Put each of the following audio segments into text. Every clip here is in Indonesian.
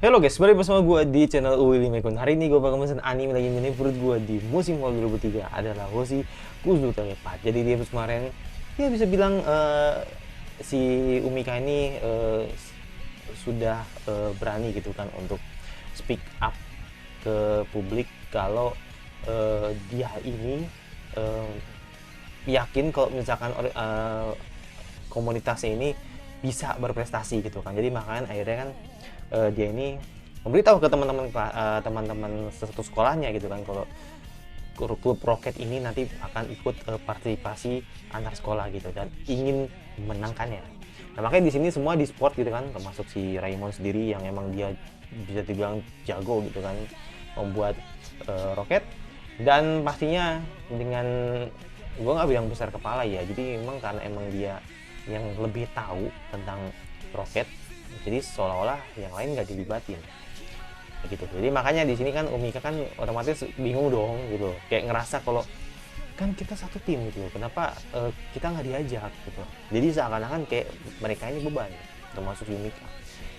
Halo guys, balik bersama gue di channel Willy Mekun. Hari ini gue bakal mesen anime lagi ini favorit gue di musim fall 2003 adalah Hoshi Kuzu Telepath. Jadi di episode kemarin, ya bisa bilang si Umika ini sudah berani gitu kan untuk speak up ke publik kalau dia ini yakin kalau misalkan komunitasnya ini bisa berprestasi gitu kan. Jadi makanya akhirnya kan dia ini memberitahu ke teman-teman satu sekolahnya gitu kan kalau klub roket ini nanti akan ikut partisipasi antar sekolah gitu dan ingin memenangkannya. Nah makanya di sini semua di sport gitu kan, termasuk si Raymond sendiri yang emang dia bisa dibilang jago gitu kan membuat roket, dan pastinya dengan gue nggak bilang besar kepala ya, jadi memang karena emang dia yang lebih tahu tentang roket, jadi seolah-olah yang lain nggak dilibatin gitu. Jadi makanya di sini kan Umika kan otomatis bingung dong gitu, kayak ngerasa kalau kan kita satu tim gitu, kenapa kita nggak diajak gitu. Jadi seakan-akan kayak mereka ini beban, termasuk Umika.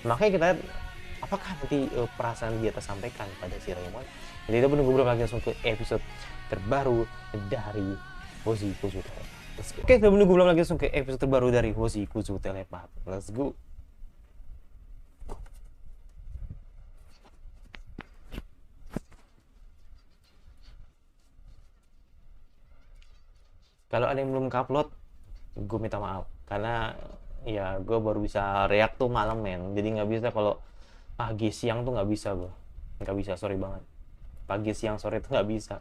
Makanya kita lihat apakah nanti perasaan dia tersampaikan pada si Raymond. Jadi kita menunggu berapa lagi langsung ke episode terbaru dari Hoshi Kuzu Telepath. Oke, kita menunggu belum lagi langsung ke episode terbaru dari Hoshi Kuzu Telepath. Let's go. Kalau ada yang belum upload, gue minta maaf karena ya gue baru bisa react tuh malam men. Jadi nggak bisa kalau pagi siang tuh nggak bisa, gue nggak bisa, sorry banget. Pagi siang sore tuh nggak bisa.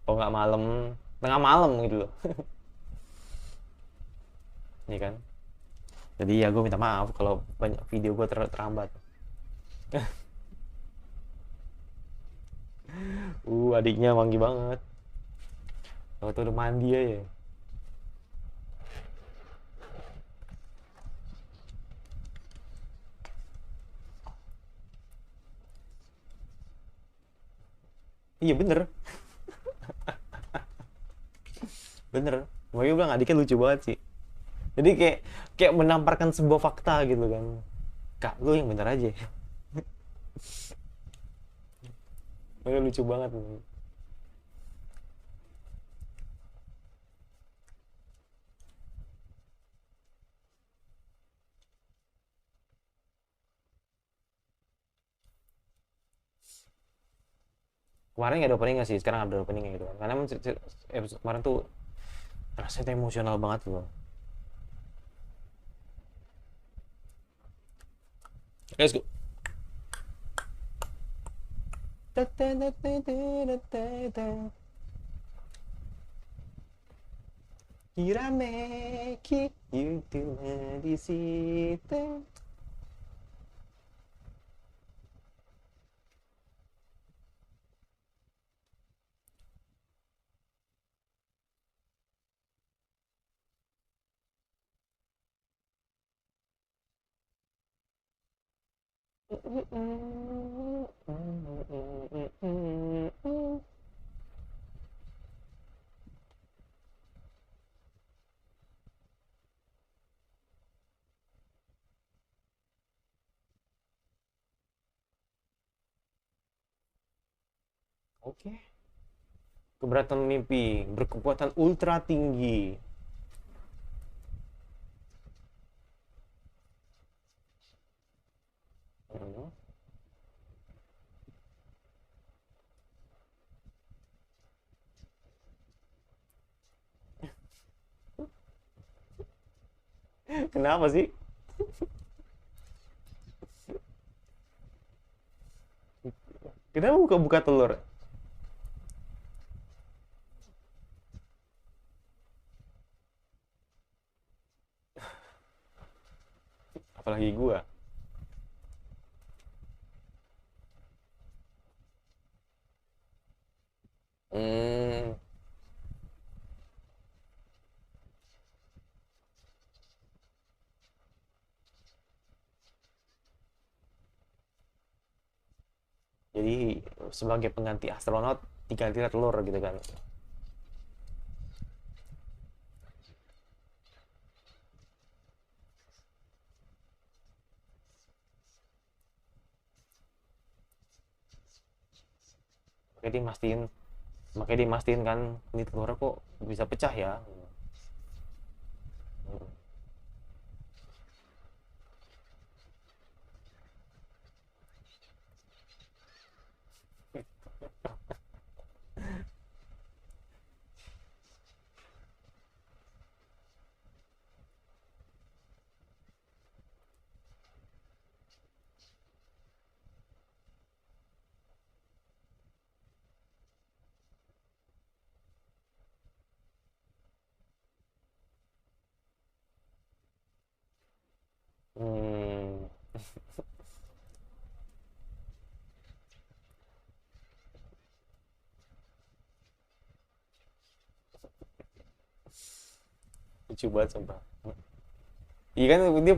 Kalau nggak malam, tengah malam gitu loh. Ini kan. Jadi ya gue minta maaf kalau banyak video gue terhambat. Adiknya wangi banget. Kalau tuh udah mandi ya. Iya bener, bener. Makanya bilang adiknya lucu banget sih. Jadi kayak kayak menamparkan sebuah fakta gitu kan. Kak, lu yang bener aja. Makanya lucu banget. Kemarin nggak ada openingnya sih, sekarang ada openingnya gitu kan. Karena episode kemarin tuh rasanya emosional banget loh. Let's go. Hirameki YouTube di situ. Oke. Keberatan mimpi berkekuatan ultra tinggi. Kenapa sih? Kenapa buka-buka telur? Apalagi gua. Hmm, jadi sebagai pengganti astronot diganti telur gitu kan. makanya dia mastiin kan ini telurnya kok bisa pecah ya. Hmm, lucu banget sumpah. Iya kan dia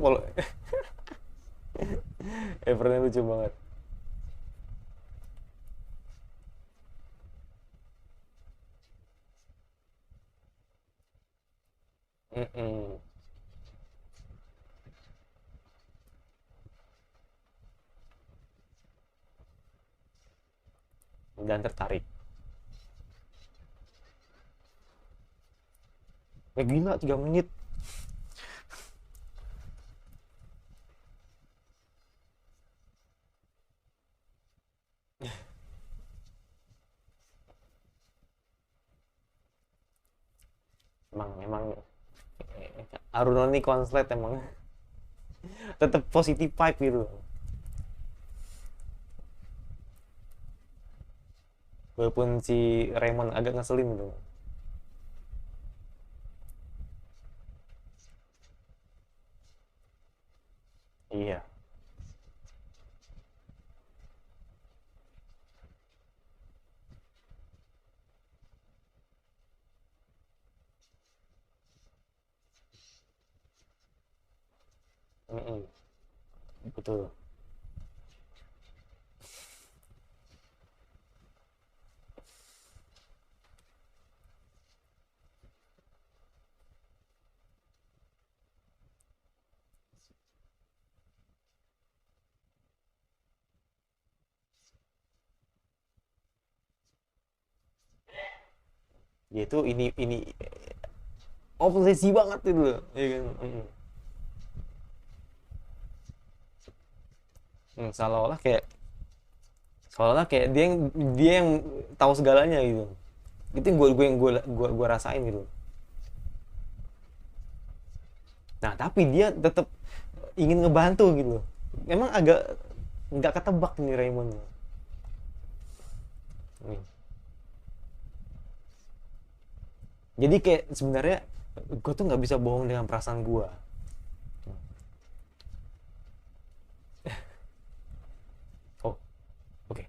Everton lucu banget. Mm-mm. Dan tertarik. Gila 3 menit. Emang Aruna nih konslet emang. Tetap positif vibe gitu. Walaupun si Raymond agak ngeselin gitu. Iya. Mm-mm. Betul. Dia itu ini obsesi banget itu loh. Iya kan? Mm-mm. Seolah-olah kayak dia yang tahu segalanya gitu. Itu yang gue rasain gitu. Nah tapi dia tetap ingin ngebantu gitu. Emang agak nggak ketebak nih Raymond. Hmm. Jadi kayak sebenarnya gue tuh nggak bisa bohong dengan perasaan gue. Oh, oke. Okay.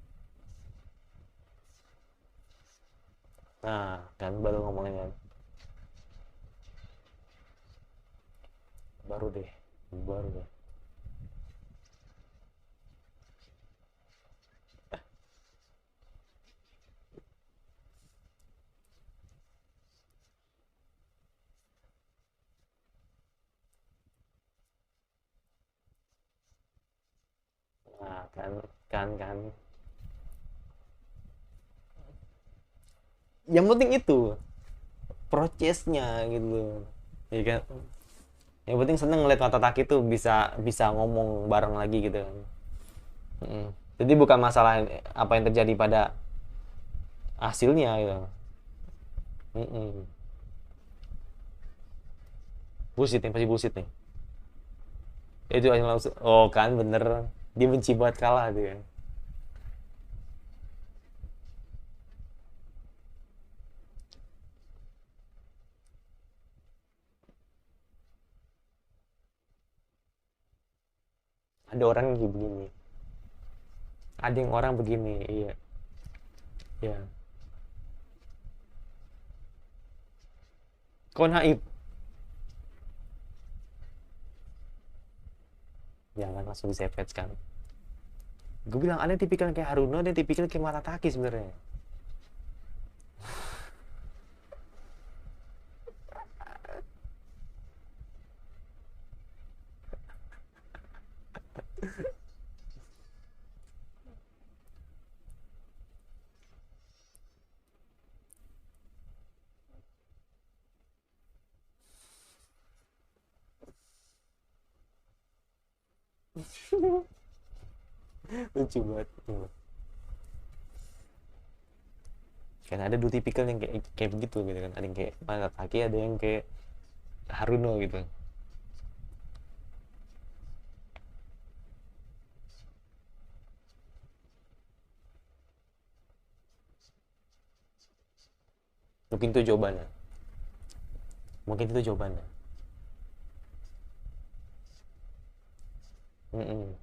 Nah kan baru ngomongin kan. Baru deh. Baru deh. Nah kan. Yang penting itu prosesnya gitu. Ya kan. Yang penting seneng ngeliat mata taki tuh bisa bisa ngomong bareng lagi gitu kan. Mm. Jadi bukan masalah apa yang terjadi pada hasilnya gitu. Mm-mm. Bullshit nih, pasti bullshit nih. Itu yang langsung, oh kan bener. Dia benci banget kalah tuh kan. Ada orang yang begini. Ada yang orang begini, iya. Iya. Kok naif? Jangan langsung disepet kan. Gue bilang ada tipikal kayak Haruna, ada tipikal kayak Matataki sebenarnya. Lucu banget. Kan ada dua tipikal yang kayak kayak begitu gitu kan, ada yang kayak Taki, ada yang kayak Haruno gitu. Mungkin itu jawabannya, mungkin itu jawabannya. Mm-mm.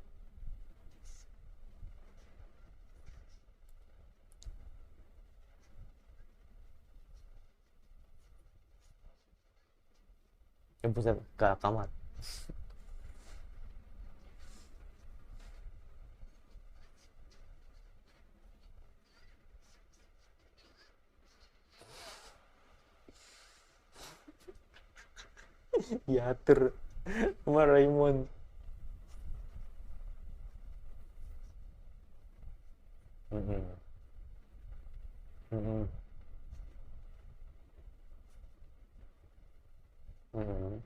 Yang pusat ke kamar. Diatur sama Raymond. Mm-mm. Mm-mm. Mm-mm.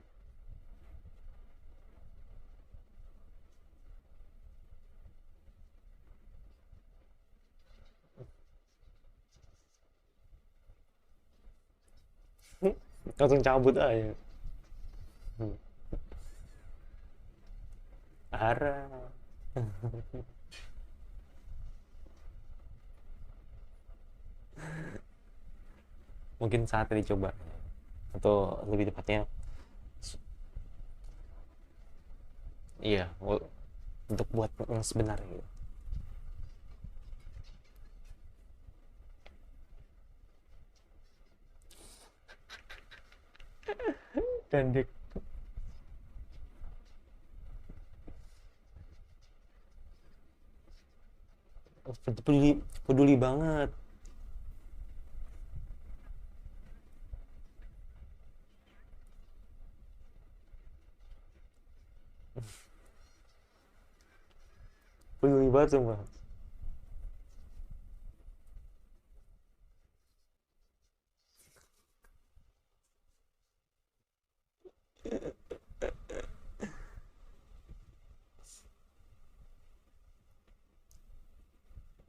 Langsung cabut aja. Hmm. Arah. Mungkin saatnya dicoba, atau lebih tepatnya iya, untuk buat yang sebenarnya gitu. Dan dia peduli, peduli banget. Peduli banget semua.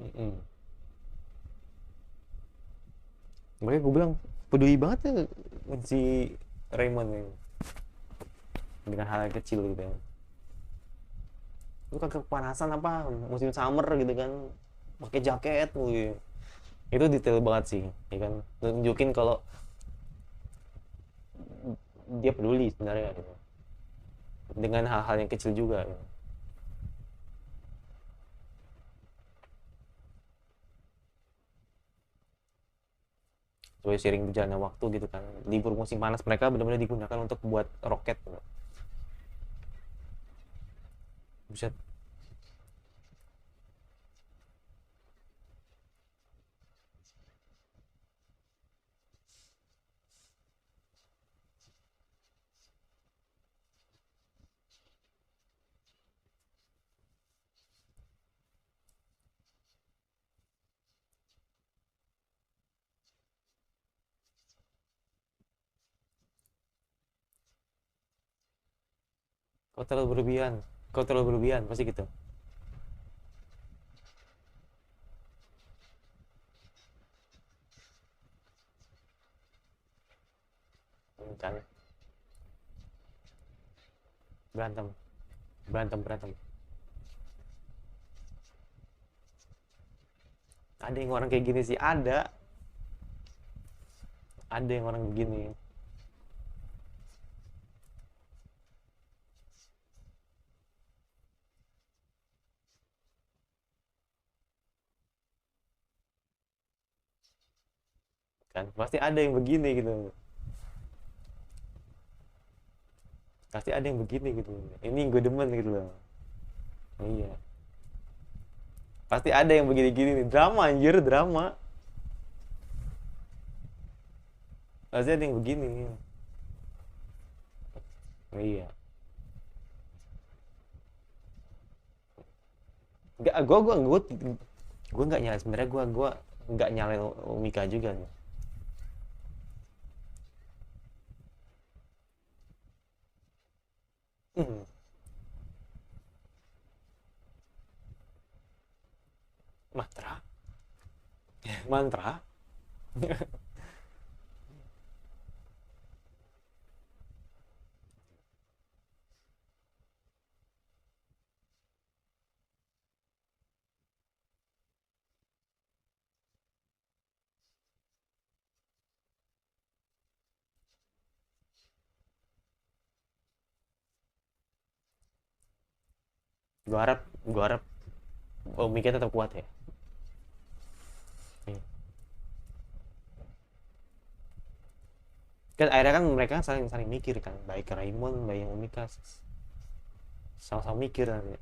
Mm-mm. Makanya gue bilang peduli banget ya si Raymond ini dengan hal yang kecil gitu ya. Lu kagak kepanasan apa musim summer gitu kan, pakai jaket wih. Itu detail banget sih ya kan, nunjukin kalau dia peduli sebenarnya gitu. Dengan hal-hal yang kecil juga gitu. Sesuai sering berjalannya waktu gitu kan, libur musim panas mereka benar-benar digunakan untuk buat roket gitu. Buset. Kau terlalu berlebihan, kau terlalu berlebihan pasti gitu. Kan berantem, berantem, berantem. Ada yang orang kayak gini sih, ada yang orang begini kan, pasti ada yang begini gitu, pasti ada yang begini gitu, ini gue demen gitu loh. Iya, pasti ada yang begini-gini nih, drama anjir, drama. Pasti ada yang begini. Iya, nggak, gue nggak nyalain sebenarnya, gue nggak nyalain Mika juga nih. Hmm. Mantra. Gua harap mikirnya tetap kuat ya. Iya. Kan akhirnya kan mereka saling saling mikir kan, baik Raymond baik yang Umika sama-sama mikir nanti.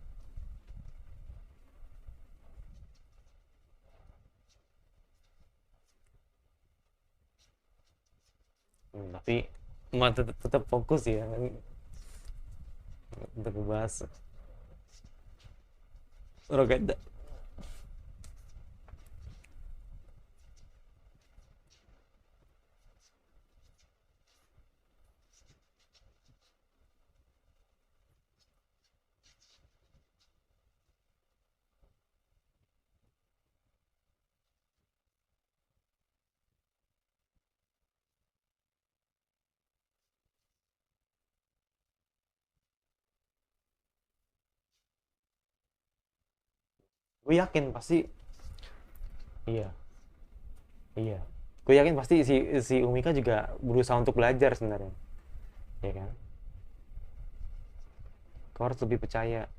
Tapi tetap fokus ya untuk membahas Rocket. Gue yakin pasti. Iya, iya, gue yakin pasti si si Umika juga berusaha untuk belajar sebenarnya, ya kan. Kau harus lebih percaya.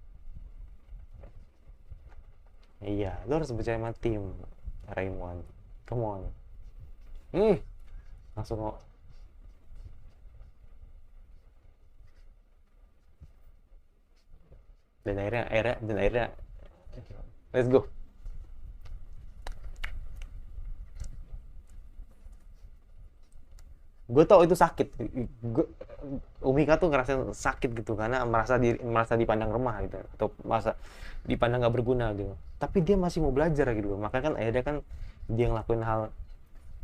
Iya, lo harus percaya sama tim, Raymond. Come on. Hmm, langsung kok. Dan akhirnya let's go. Gue tau itu sakit. Umika tuh ngerasain sakit gitu karena merasa dipandang remah gitu, atau merasa dipandang gak berguna gitu, tapi dia masih mau belajar gitu loh. Makanya kan akhirnya kan dia ngelakuin hal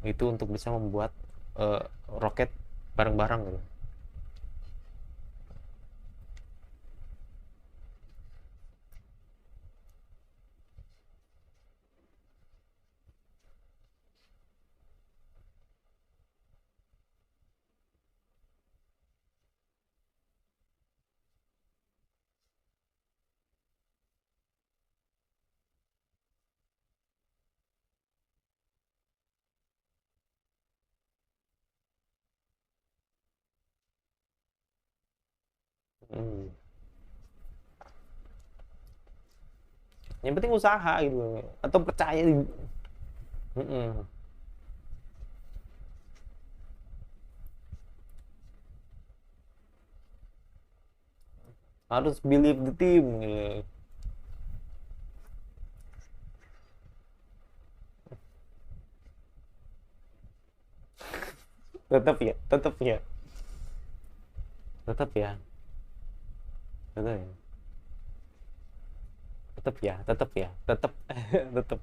itu untuk bisa membuat eh, roket bareng-bareng gitu. Hmm. Yang penting usaha gitu loh. Atau percaya di. Mm-mm. Harus believe the team gitu. Tetap ya, tetap ya, tetap ya, tetap ya, tetap ya, tetap ya, tetap. Tetap.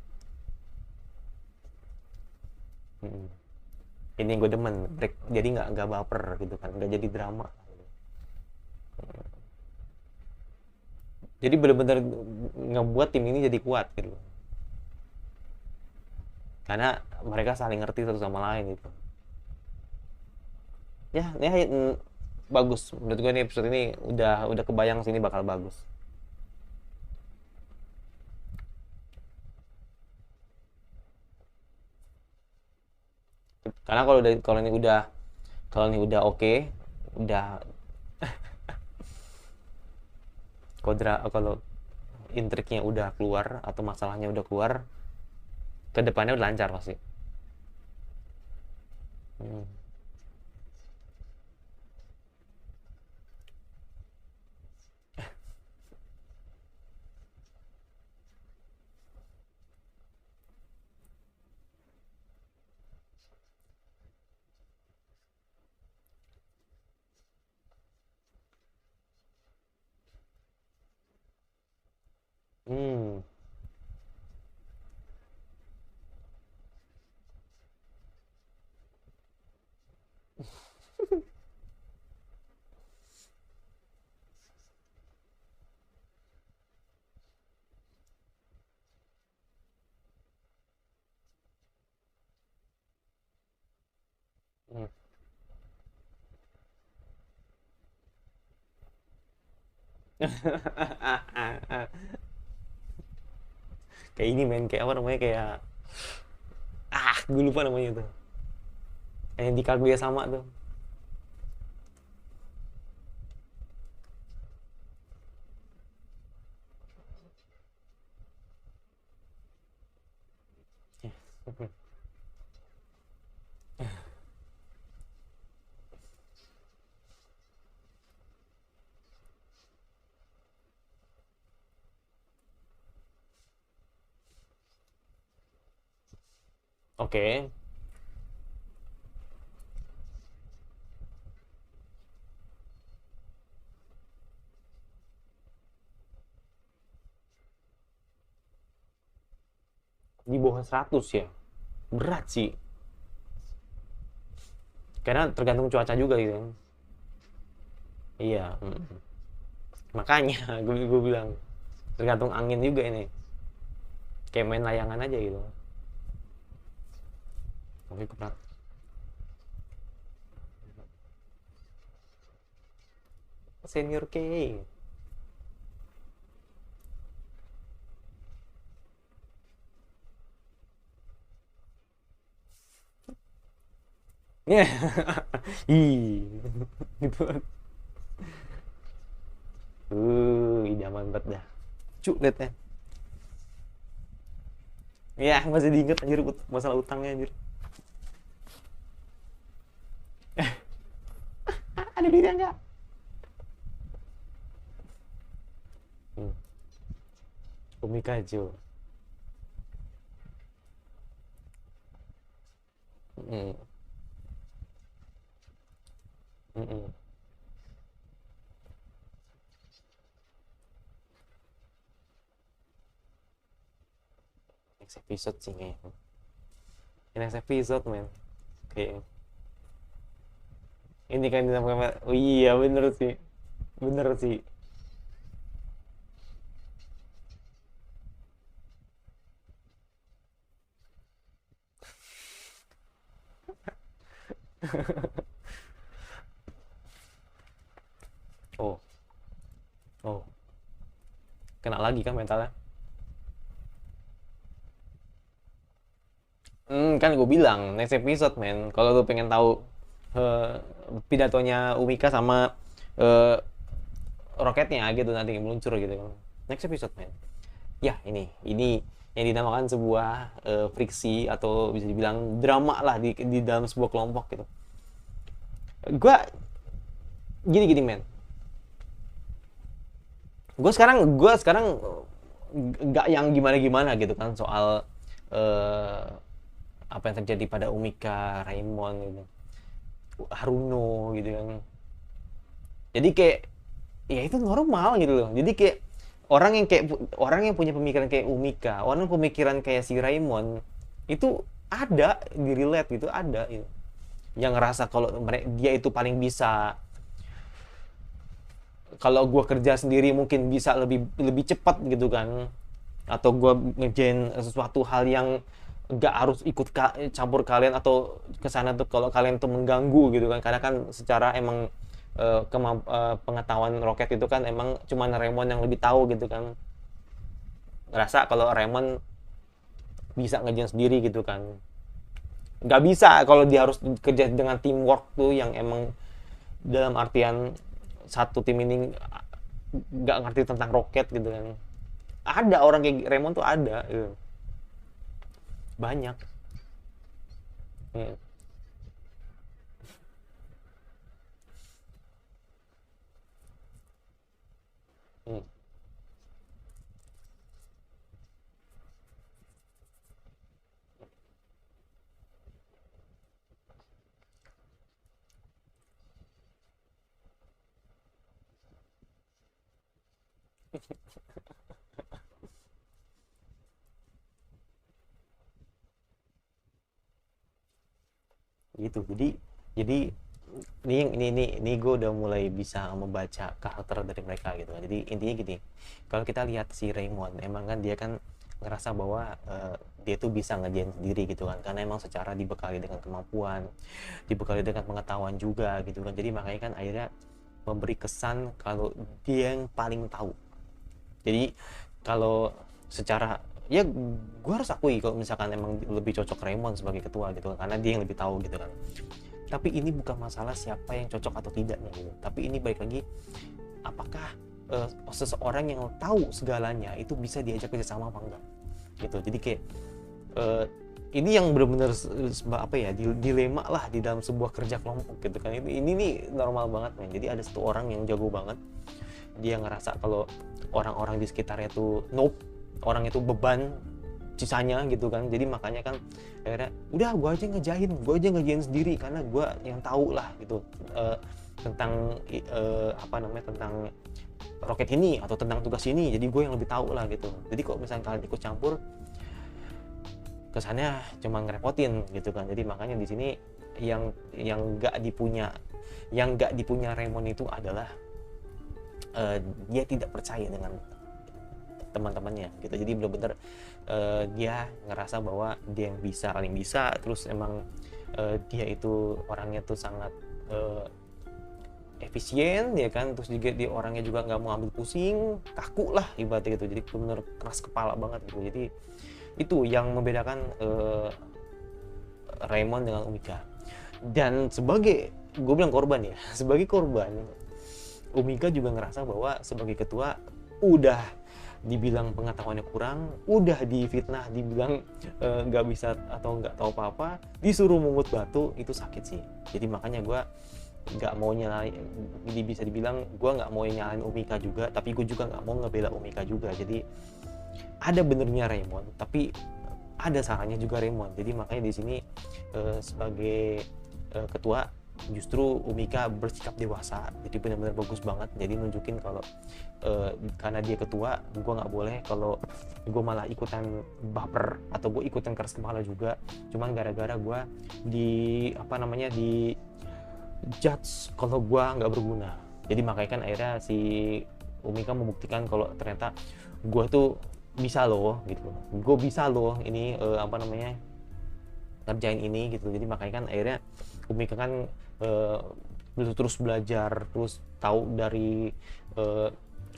Mm-mm. Ini yang gue demen break, jadi nggak baper gitu kan, nggak jadi drama. Jadi benar-benar ngebuat tim ini jadi kuat gitu, karena mereka saling ngerti satu sama lain gitu. Ya, ya, bagus menurut gue nih episode ini, udah kebayang sini bakal bagus. Karena kalau ini udah oke, udah kalau intriknya udah keluar atau masalahnya udah keluar, kedepannya udah lancar pasti. Hmm. Hmm. Hmm. Kayak ini men, kayak apa namanya, kayak gue lupa namanya tuh, yang di Kaguya sama tuh. Oke. Di bawah 100 ya, berat sih, karena tergantung cuaca juga gitu kan. Iya, makanya gue bilang tergantung angin juga ini, kayak main layangan aja gitu. Oke, gue pernah. Senior K. Ya. Ih. Gitu. Idaman banget dah. Cuk, liatnya. Ya, masih diinget anjir masalah utangnya anjir. Ada duitnya enggak? Hmm. Umikajo. Hmm. Hmm. Next episode sih kayaknya. Next episode, men. Kayak ini kan dinamakan. Oh iya, bener sih. Bener sih. Oh, oh. Kena lagi kan mentalnya. Kan gue bilang next episode, men. Kalau lu pengen tahu eh, pidatonya Umika sama eh, roketnya gitu nanti meluncur gitu kan. Next episode, men. Ya, ini yang dinamakan sebuah friksi atau bisa dibilang drama lah di dalam sebuah kelompok gitu. Gua gini men. Gue sekarang nggak yang gimana-gimana gitu kan soal eh, apa yang terjadi pada Umika, Raimon gitu, Haruno gitu kan. Jadi kayak ya itu normal gitu loh. Jadi kayak orang yang punya pemikiran kayak Umika, orang yang pemikiran kayak si Raimon itu ada di relate gitu, ada gitu. Yang ngerasa kalau dia itu paling bisa, kalau gue kerja sendiri mungkin bisa lebih lebih cepat gitu kan, atau gue ngejain sesuatu hal yang nggak harus ikut campur kalian atau kesana tuh kalau kalian tuh mengganggu gitu kan, karena kan secara emang pengetahuan roket itu kan emang cuma Raymond yang lebih tahu gitu kan, ngerasa kalau Raymond bisa ngejain sendiri gitu kan, nggak bisa kalau dia harus kerja dengan teamwork tuh yang emang dalam artian satu tim ini nggak ngerti tentang roket gitu kan. Ada orang kayak Raymond tuh ada gitu. Banyak. Hmm. Hmm. Gitu, jadi ini gue udah mulai bisa membaca karakter dari mereka gitu kan. Jadi intinya gini, kalau kita lihat si Raymond emang kan dia kan ngerasa bahwa dia tuh bisa ngerjain sendiri gitu kan, karena emang secara dibekali dengan kemampuan, dibekali dengan pengetahuan juga gitu kan. Jadi makanya kan akhirnya memberi kesan kalau dia yang paling tahu. Jadi kalau secara ya gue harus akui kalau misalkan emang lebih cocok Raymond sebagai ketua gitu kan, karena dia yang lebih tahu gitu kan. Tapi ini bukan masalah siapa yang cocok atau tidaknya gitu, tapi ini balik lagi apakah seseorang yang tahu segalanya itu bisa diajak kerjasama apa enggak gitu. Jadi kayak ini yang benar-benar apa ya, dilema lah di dalam sebuah kerja kelompok gitu kan. Ini nih normal banget men. Jadi ada satu orang yang jago banget, dia ngerasa kalau orang-orang di sekitarnya tuh nope, orang itu beban sisanya gitu kan. Jadi makanya kan akhirnya udah gue aja ngejain sendiri karena gue yang tahu lah gitu tentang apa namanya, tentang roket ini atau tentang tugas ini, jadi gue yang lebih tahu lah gitu. Jadi kalau misalnya kalian ikut campur, kesannya cuma ngerepotin gitu kan. Jadi makanya di sini yang nggak dipunya Raymond itu adalah dia tidak percaya dengan teman-temannya gitu. Jadi benar-benar dia ngerasa bahwa dia yang bisa, paling bisa, terus emang dia itu orangnya tuh sangat efisien ya kan, terus juga dia orangnya juga nggak mau ambil pusing, kaku lah ibaratnya gitu. Jadi benar keras kepala banget gitu. Jadi itu yang membedakan Raymond dengan Umika. Dan sebagai, gue bilang korban ya, sebagai korban, Umika juga ngerasa bahwa sebagai ketua udah dibilang pengetahuannya kurang, udah difitnah, dibilang nggak bisa atau nggak tahu apa-apa, disuruh mungut batu, itu sakit sih. Jadi makanya gue nggak mau nyalain, jadi bisa dibilang gue nggak mau nyalain Umika juga, tapi gue juga nggak mau ngebela Umika juga. Jadi ada benernya Raymond, tapi ada salahnya juga Raymond. Jadi makanya di sini sebagai ketua justru Umika bersikap dewasa, jadi benar-benar bagus banget. Jadi nunjukin kalau karena dia ketua, gue nggak boleh kalau gue malah ikutan baper atau gue ikutan keras kepala juga, cuman gara-gara gue di apa namanya, di judge kalau gue nggak berguna. Jadi makanya kan akhirnya si Umika membuktikan kalau ternyata gue tuh bisa loh gitu, gue bisa loh ini apa namanya, ngerjain ini gitu. Jadi makanya kan akhirnya Umika kan terus belajar, terus tahu dari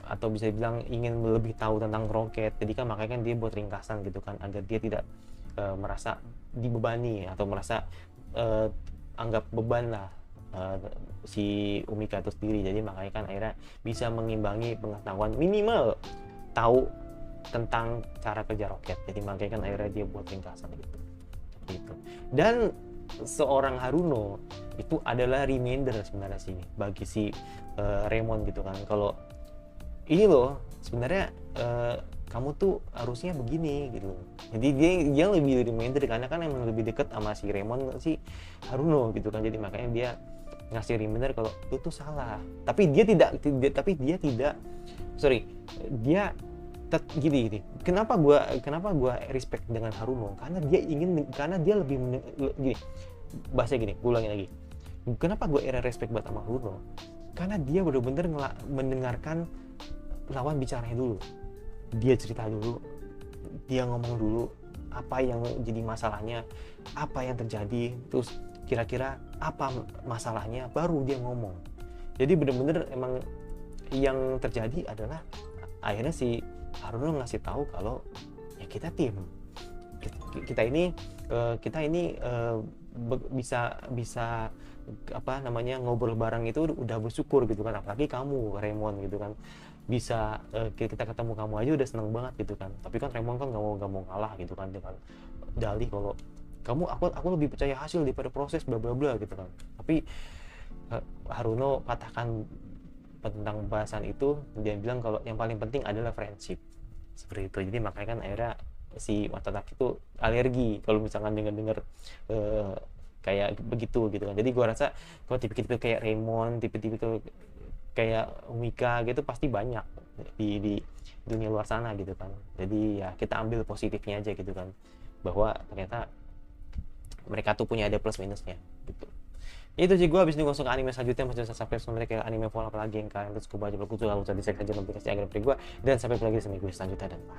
atau bisa dibilang ingin lebih tahu tentang roket. Jadi kan makanya kan dia buat ringkasan gitu kan, agar dia tidak merasa dibebani atau merasa anggap beban lah si Umika itu sendiri. Jadi makanya kan akhirnya bisa mengimbangi pengetahuan, minimal tahu tentang cara kerja roket. Jadi makanya kan akhirnya dia buat ringkasan gitu. Dan seorang Haruno itu adalah reminder sebenarnya sih bagi si Raymond gitu kan, kalau ini loh sebenarnya kamu tuh harusnya begini gitu. Jadi dia lebih reminder karena kan emang lebih dekat sama si Raymond, si Haruno gitu kan. Jadi makanya dia ngasih reminder kalau itu tuh salah, tapi dia tidak dia gini. Kenapa gua respect dengan Haruno? Karena dia lebih gini, bahasa gini, gue ulangin lagi. Kenapa gue respect banget sama Haruno? Karena dia benar-benar mendengarkan lawan bicaranya dulu. Dia cerita dulu, dia ngomong dulu apa yang jadi masalahnya, apa yang terjadi, terus kira-kira apa masalahnya, baru dia ngomong. Jadi benar-benar emang yang terjadi adalah akhirnya si Haruno ngasih tahu kalau ya kita tim, kita ini bisa apa namanya, ngobrol bareng itu udah bersyukur gitu kan. Apalagi kamu Raymond gitu kan, bisa kita ketemu kamu aja udah seneng banget gitu kan. Tapi kan Raymond kan nggak mau kalah gitu kan, dengan dalih kalau aku lebih percaya hasil daripada proses bla bla bla gitu kan. Tapi Haruno patahkan tentang pembahasan itu, dia bilang kalau yang paling penting adalah friendship, seperti itu. Jadi makanya kan akhirnya si Watanak itu alergi kalau misalkan dengar kayak begitu gitu kan. Jadi gua rasa kalau tipe-tipe kayak Raymond, tipe-tipe kayak Umika gitu pasti banyak di dunia luar sana gitu kan. Jadi ya kita ambil positifnya aja gitu kan, bahwa ternyata mereka tuh punya ada plus minusnya gitu. Itu sih, gue habis ini langsung ke anime selanjutnya. Masih sampai sebenarnya kayak anime apa lagi yang kalian terus gue baca, lalu bisa di share aja notifikasi agar gue, dan sampai lagi di seminggu selanjutnya, dan bye.